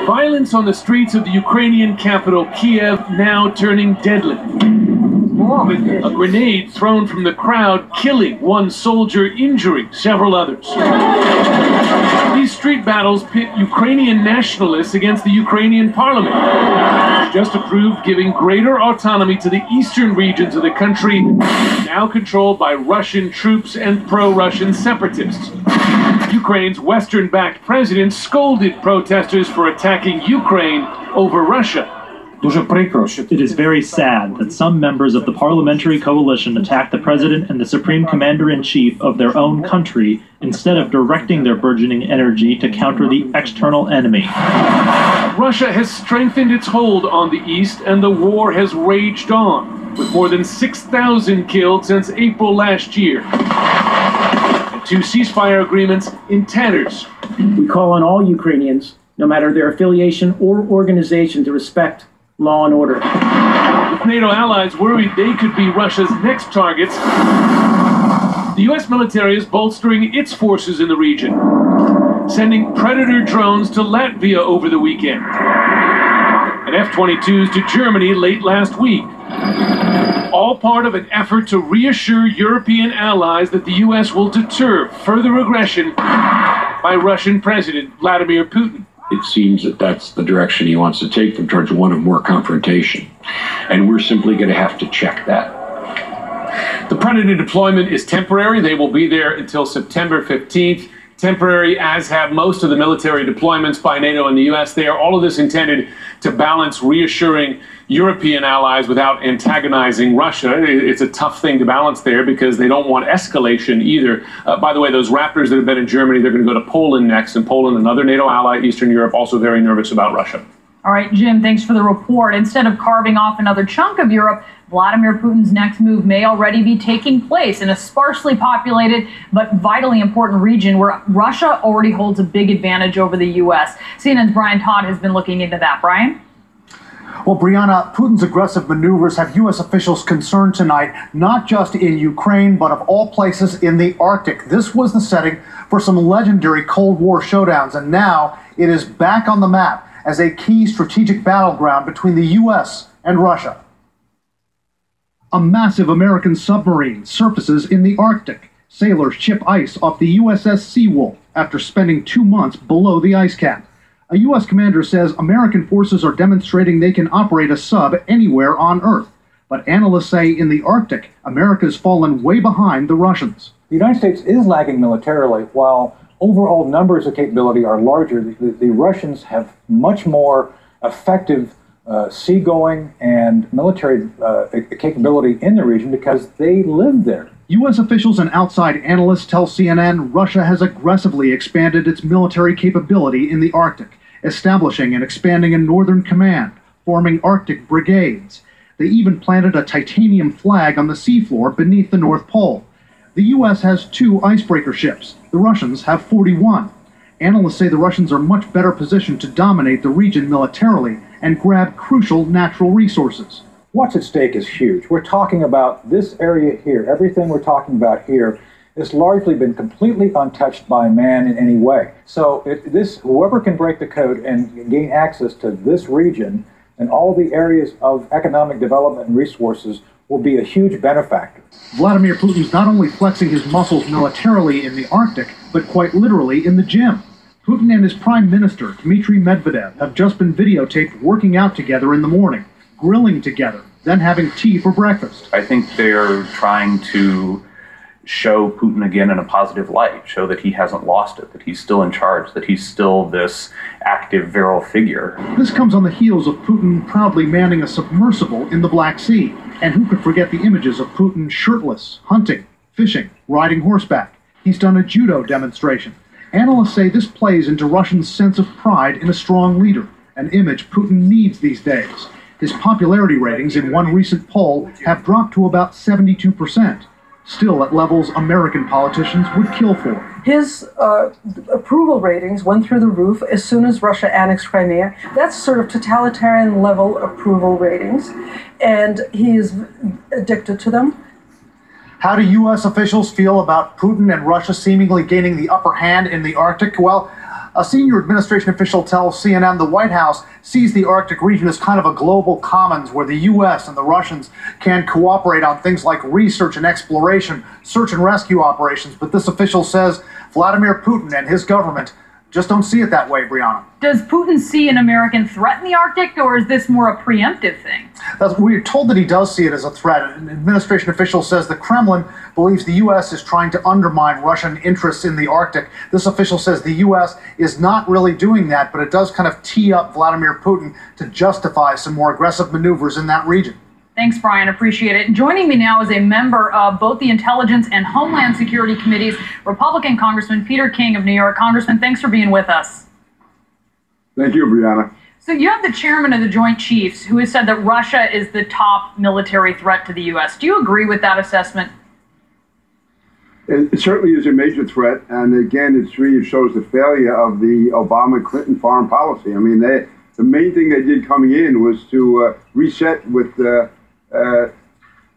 Violence on the streets of the Ukrainian capital, Kiev, now turning deadly. With a grenade thrown from the crowd, killing one soldier, injuring several others. These street battles pit Ukrainian nationalists against the Ukrainian parliament, which just approved giving greater autonomy to the eastern regions of the country, now controlled by Russian troops and pro-Russian separatists. Ukraine's Western-backed president scolded protesters for attacking Ukraine over Russia. It is very sad that some members of the parliamentary coalition attack the president and the supreme commander-in-chief of their own country instead of directing their burgeoning energy to counter the external enemy. Russia has strengthened its hold on the east, and the war has raged on, with more than 6,000 killed since April last year. And 2 ceasefire agreements in tatters. We call on all Ukrainians, no matter their affiliation or organization, to respect law and order. With NATO allies worried they could be Russia's next targets, the U.S. military is bolstering its forces in the region, sending Predator drones to Latvia over the weekend, and F-22s to Germany late last week. All part of an effort to reassure European allies that the U.S. will deter further aggression by Russian President Vladimir Putin. It seems that that's the direction he wants to take them, towards one of more confrontation. And we're simply going to have to check that. The Predator deployment is temporary. They will be there until September 15th. Temporary, as have most of the military deployments by NATO and the U.S. They are all of this intended to balance reassuring European allies without antagonizing Russia. It's a tough thing to balance there because they don't want escalation either. By the way, those Raptors that have been in Germany, they're going to go to Poland next, and Poland, another NATO ally, Eastern Europe, also very nervous about Russia. All right, Jim, thanks for the report. Instead of carving off another chunk of Europe, Vladimir Putin's next move may already be taking place in a sparsely populated but vitally important region where Russia already holds a big advantage over the U.S. CNN's Brian Todd has been looking into that. Brian? Well, Brianna, Putin's aggressive maneuvers have U.S. officials concerned tonight, not just in Ukraine, but of all places in the Arctic. This was the setting for some legendary Cold War showdowns, and now it is back on the map as a key strategic battleground between the U.S. and Russia. A massive American submarine surfaces in the Arctic. Sailors chip ice off the USS Seawolf after spending 2 months below the ice cap. A U.S. commander says American forces are demonstrating they can operate a sub anywhere on Earth. But analysts say in the Arctic, America's fallen way behind the Russians. The United States is lagging militarily. While overall numbers of capability are larger, the Russians have much more effective seagoing and military capability in the region because they live there. U.S. officials and outside analysts tell CNN Russia has aggressively expanded its military capability in the Arctic, establishing and expanding a Northern Command, forming Arctic brigades. They even planted a titanium flag on the seafloor beneath the North Pole. The U.S. has 2 icebreaker ships. The Russians have 41. Analysts say the Russians are much better positioned to dominate the region militarily and grab crucial natural resources. What's at stake is huge. We're talking about this area here. Everything we're talking about here has largely been completely untouched by man in any way. So whoever can break the code and gain access to this region and all the areas of economic development and resources will be a huge benefactor. Vladimir Putin's not only flexing his muscles militarily in the Arctic, but quite literally in the gym. Putin and his Prime Minister, Dmitry Medvedev, have just been videotaped working out together in the morning, grilling together, then having tea for breakfast. I think they're trying to show Putin again in a positive light, show that he hasn't lost it, that he's still in charge, that he's still this active, virile figure. This comes on the heels of Putin proudly manning a submersible in the Black Sea. And who could forget the images of Putin shirtless, hunting, fishing, riding horseback. He's done a judo demonstration. Analysts say this plays into Russians' sense of pride in a strong leader, an image Putin needs these days. His popularity ratings in one recent poll have dropped to about 72%, still at levels American politicians would kill for. His approval ratings went through the roof as soon as Russia annexed Crimea. That's sort of totalitarian level approval ratings, and he is addicted to them. How do U.S. officials feel about Putin and Russia seemingly gaining the upper hand in the Arctic? Well, A senior administration official tells CNN the White House sees the Arctic region as kind of a global commons where the U.S. and the Russians can cooperate on things like research and exploration, search and rescue operations. But this official says Vladimir Putin and his government just don't see it that way, Brianna. Does Putin see an American threat in the Arctic, or is this more a preemptive thing? We're told that he does see it as a threat. An administration official says the Kremlin believes the U.S. is trying to undermine Russian interests in the Arctic. This official says the U.S. is not really doing that, but it does kind of tee up Vladimir Putin to justify some more aggressive maneuvers in that region. Thanks, Brian. Appreciate it. Joining me now is a member of both the Intelligence and Homeland Security Committees, Republican Congressman Peter King of New York. Congressman, thanks for being with us. Thank you, Brianna. So you have the chairman of the Joint Chiefs who has said that Russia is the top military threat to the U.S. Do you agree with that assessment? It certainly is a major threat. And again, it shows the failure of the Obama-Clinton foreign policy. I mean, the main thing they did coming in was to reset with the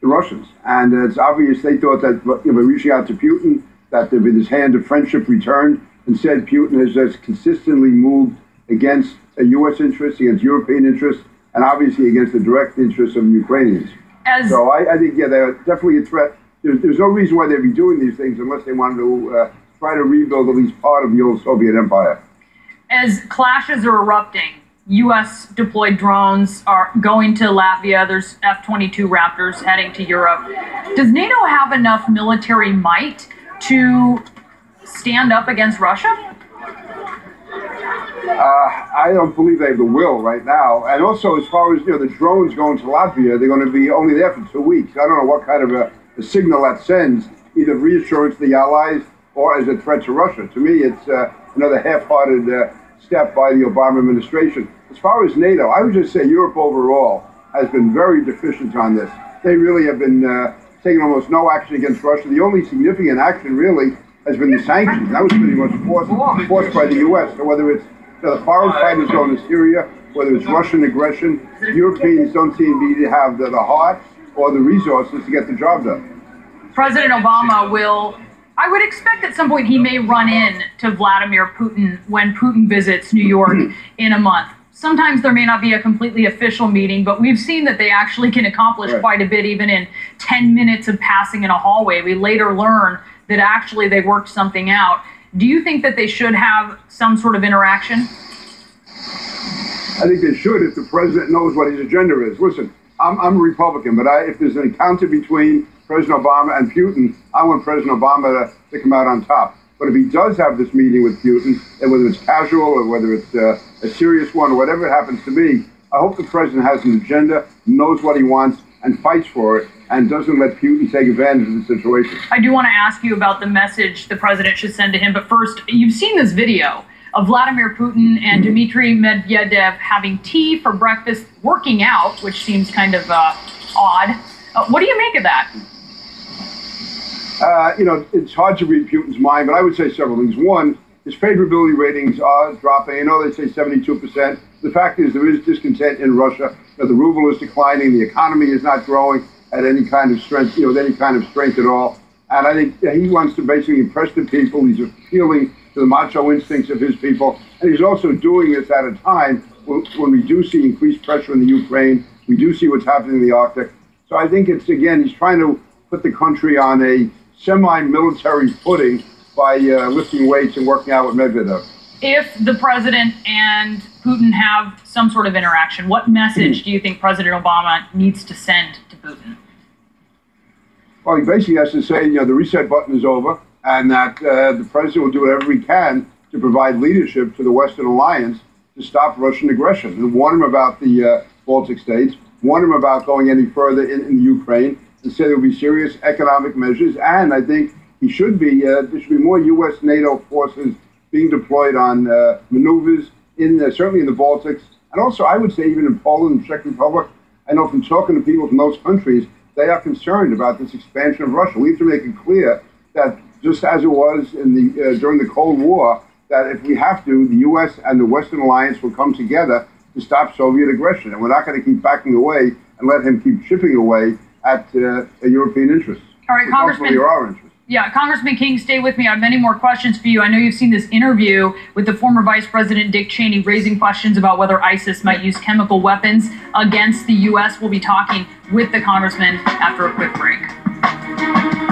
Russians. And it's obvious they thought that by reaching out to Putin, that with his hand of friendship returned. Instead, Putin has just consistently moved against U.S. interests, against European interests, and obviously against the direct interests of the Ukrainians. So I think, yeah, they're definitely a threat. There's no reason why they'd be doing these things unless they wanted to try to rebuild at least part of the old Soviet empire. As clashes are erupting, U.S. deployed drones are going to Latvia. There's F-22 Raptors heading to Europe. Does NATO have enough military might to stand up against Russia? I don't believe they have the will right now. And also, as far as the drones going to Latvia, they're going to be only there for 2 weeks. I don't know what kind of a signal that sends, either reassurance to the allies or as a threat to Russia. To me, it's another half-hearted step by the Obama administration. As far as NATO, I would just say Europe overall has been very deficient on this. They really have been taking almost no action against Russia. The only significant action really has been the sanctions. That was pretty much forced by the U.S. So whether it's the foreign fighters going to Syria, whether it's Russian aggression, Europeans don't seem to have the heart or the resources to get the job done. President Obama will, I would expect at some point he may run in to Vladimir Putin when Putin visits New York in a month. Sometimes there may not be a completely official meeting, but we've seen that they actually can accomplish quite a bit even in 10 minutes of passing in a hallway. We later learn that actually they worked something out. Do you think that they should have some sort of interaction? I think they should if the president knows what his agenda is. Listen, I'm a Republican, but if there's an encounter between President Obama and Putin, I want President Obama to come out on top. But if he does have this meeting with Putin, and whether it's casual or whether it's a serious one or whatever it happens to be, I hope the president has an agenda, knows what he wants, and fights for it, and doesn't let Putin take advantage of the situation. I do want to ask you about the message the president should send to him, but first, you've seen this video of Vladimir Putin and Dmitry Medvedev having tea for breakfast, working out, which seems kind of odd. What do you make of that? It's hard to read Putin's mind, but I would say several things. One, his favorability ratings are dropping. I know they say 72%. The fact is there is discontent in Russia. The ruble is declining. The economy is not growing at any kind of strength, with any kind of strength at all. And I think he wants to basically impress the people. He's appealing to the macho instincts of his people. And he's also doing this at a time when we do see increased pressure in the Ukraine. We do see what's happening in the Arctic. So I think it's, again, he's trying to put the country on a semi-military footing by lifting weights and working out with Medvedev. If the president and Putin have some sort of interaction, what message do you think President Obama needs to send to Putin? Well, he basically has to say, the reset button is over, and that the president will do whatever he can to provide leadership to the Western alliance to stop Russian aggression, and warn him about the Baltic states, warn him about going any further in the Ukraine, and say there will be serious economic measures. And I think he should be, there should be more U.S. NATO forces being deployed on maneuvers, certainly in the Baltics, and also I would say even in Poland and Czech Republic. I know from talking to people from those countries, they are concerned about this expansion of Russia. We have to make it clear that just as it was in during the Cold War, that if we have to, the U.S. and the Western alliance will come together to stop Soviet aggression. And we're not going to keep backing away and let him keep chipping away at European interests. All right, Congressman. Our interests. Yeah, Congressman King, stay with me. I have many more questions for you. I know you've seen this interview with the former Vice President Dick Cheney raising questions about whether ISIS might use chemical weapons against the U.S. We'll be talking with the congressman after a quick break.